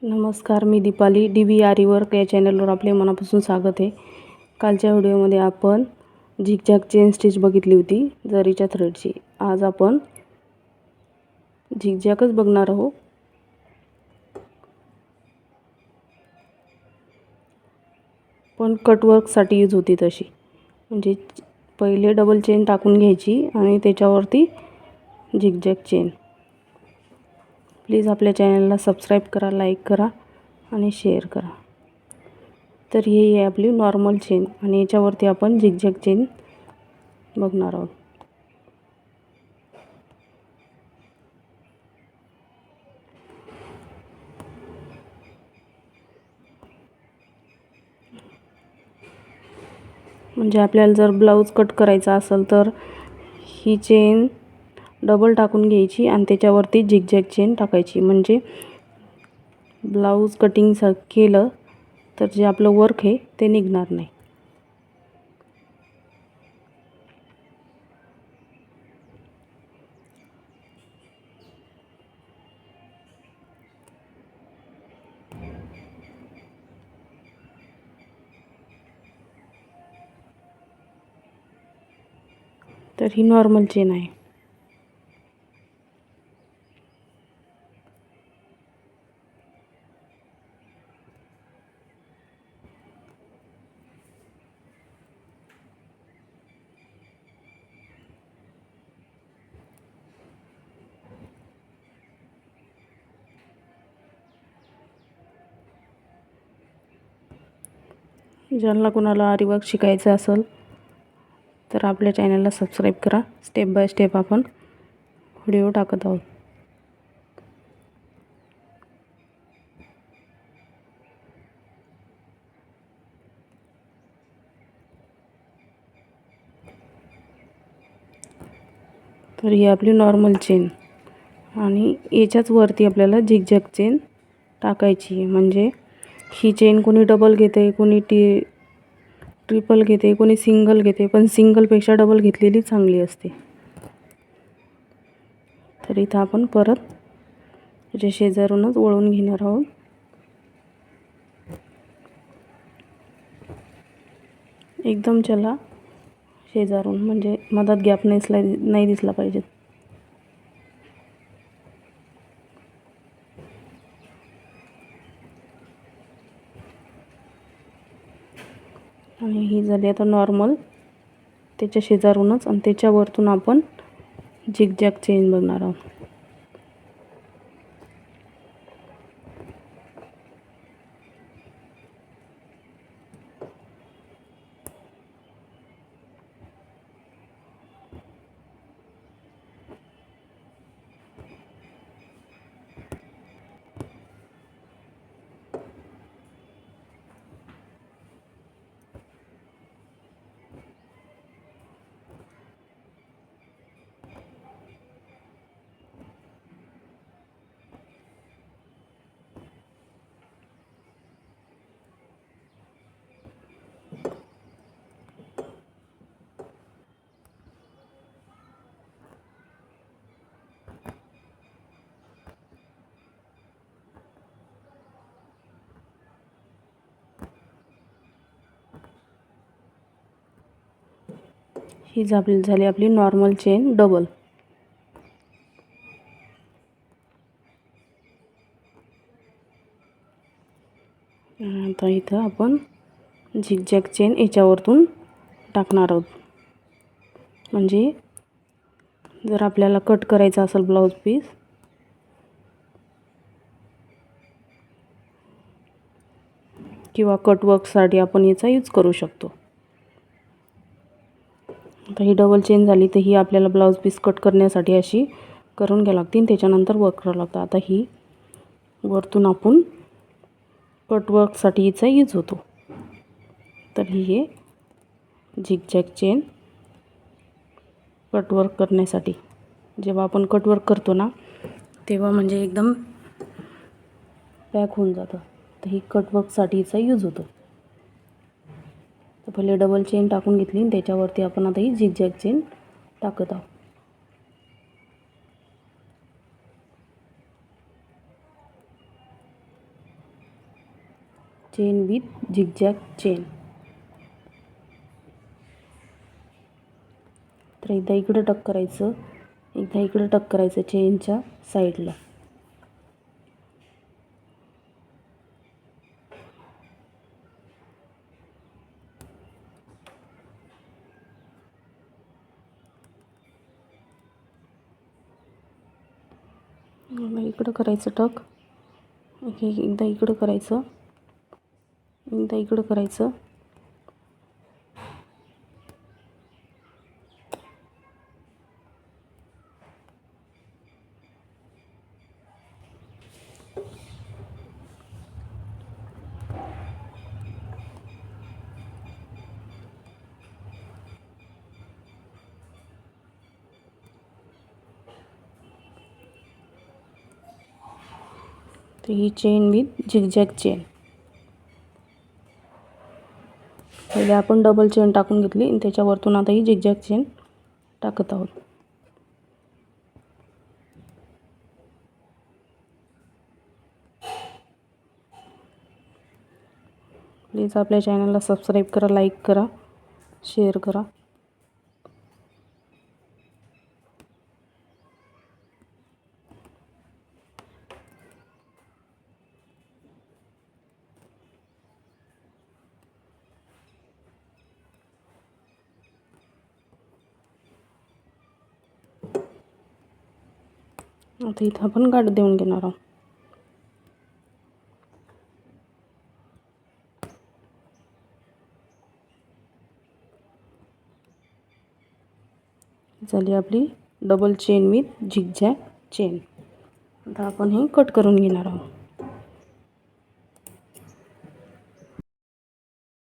नमस्कार, मी Deepali DBR work या चॅनलवर आपले मनापासून स्वागत आहे. कालच्या व्हिडिओमध्ये आपण झिगझॅग चेन स्टिच बघितली होती जरीच्या थ्रेडची. आज आपण झिगझॅगच बघणार आहोत. पण कटवर्कसाठी यूज होती तशी, म्हणजे पहिले डबल चेन टाकून घ्यायची आणि त्याच्यावरती झिगझॅग चेन. प्लीज आपल्या चॅनलला सबस्क्राईब करा, लाईक करा आणि शेअर करा. तर ही आहे आपली नॉर्मल चेन आणि याच्यावरती आपण झिगझॅग चेन बघणार आहोत. म्हणजे आपल्याला जर ब्लाऊज कट करायचा असेल तर ही चेन डबल टाकून घ्यायची आणि त्याच्यावरती झिगझॅग चेन टाकायची. म्हणजे ब्लाऊज कटिंग केलं तर जे आपलं वर्क आहे ते निघणार नाही. तर ही नॉर्मल चेन आहे. ज्यांना कोणाला आरी वर्क शिकायचं असेल तर आपल्या चॅनलला सबस्क्राईब करा. स्टेप बाय स्टेप आपण व्हिडिओ टाकत आहोत. तर ही आपली नॉर्मल चेन आणि याच्याच वरती आपल्याला झिगझॅग चेन टाकायची आहे. म्हणजे ही चेन कोणी डबल घेते, कोणी ट्रिपल घेते, कोणी सिंगल घेते, पण सिंगलपेक्षा डबल घेतलेली चांगली असते. तर इथं आपण परत त्याच्या शेजारूनच वळून घेणार आहोत. एकदम चला शेजारून, म्हणजे मधात गॅप नाही दिसला पाहिजे. आणि ही झाली आता नॉर्मल, त्याच्या शेजारूनच आणि त्याच्यावरतून आपण झिगझॅग चेन बघणार आहोत. ही झाली आपली नॉर्मल चेन डबल. आता इथं आपण झिगझॅग चेन याच्यावरतून टाकणार आहोत. म्हणजे जर आपल्याला कट करायचा असेल ब्लाऊज पीस किंवा कटवर्कसाठी आपण याचा यूज करू शकतो. आता ही डबल चेन झाली, तर ही आपल्याला ब्लाऊज पीस कट करण्यासाठी अशी करून घ्यावी लागतील. त्याच्यानंतर वर्क करावं लागतं. आता ही वरतून आपण कटवर्कसाठी हिचा यूज होतो. तर ही आहे झिगझॅग चेन कटवर्क करण्यासाठी. जेव्हा आपण कटवर्क करतो ना तेव्हा म्हणजे एकदम पॅक होऊन जातं. तर ही कटवर्कसाठी हिचा यूज होतो. तर पहिले डबल चेन टाकून घेतली आणि त्याच्यावरती आपण आता ही झिगझॅग चेन टाकत आहोत. Chain with zigzag chain. तर एकदा इकडं टक करायचं, एकदा इकडं टक करायचं चेनच्या साईडला. इकडं करायचं टक, एकदा इकडं करायचं, एकदा इकडं करायचं. तर ही चेन विथ झिगझॅग चेन. पहिले आपण डबल चेन टाकून घेतली आणि त्याच्यावरतून आता ही झिगझॅग चेन टाकत आहोत. प्लीज आपल्या चॅनलला सबस्क्राईब करा, लाईक करा, शेअर करा. आता इथं आपण गाठ देऊन घेणार आहोत. झाली आपली double chain with zigzag chain. आता आपण हे कट करून घेणार आहोत.